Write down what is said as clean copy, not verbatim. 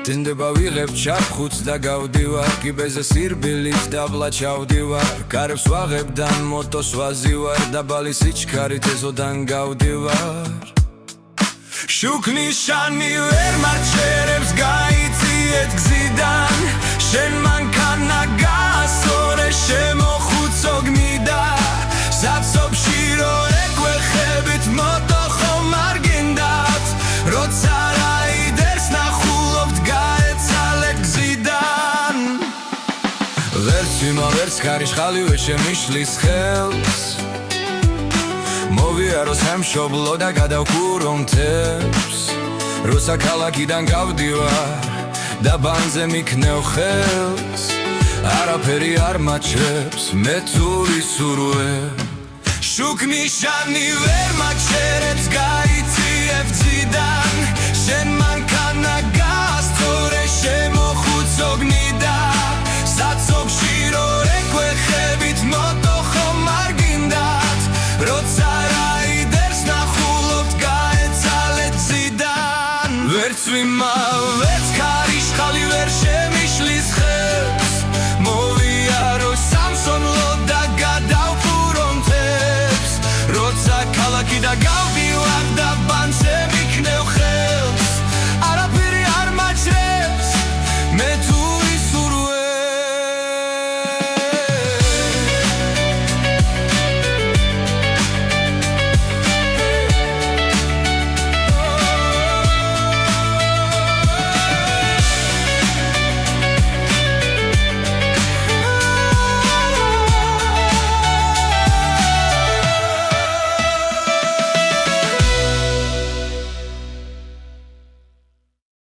დინდება ვიღებ ჩაფხუts და გავდივარ კიბეზე სირბილით დაბლა ჩავდივარ კარებს ვაღებდან მოტოს ვაზივარ დაბალი სიჩქარით ეზოდან გავდივარ შუქნის შანი ვერ მარჩერებს გაიწიეთ გზიდან შენ მანქანა გასორე შემოხუცო გმიდა საცობში რო ეკვეხებით მოტო ხომ არ გინდათ როცა რაიდერს ნახულობთ გაეცალეთ გზიდან ვერც ვერც ხარიშხალივე შემიშლის ხელს მოვიარო სამშობლო და გადავქურო მთებს როცა ქალაქიდან გავდივარ და ბანზე მიქნევ ხელს არაფერი არ მაჩვევს მე თუ ვისურვე შუქნის შანი ვერ მაჩერებს გაიწიებ გზიდან შენ მანქანა გასწორე შემოხუცო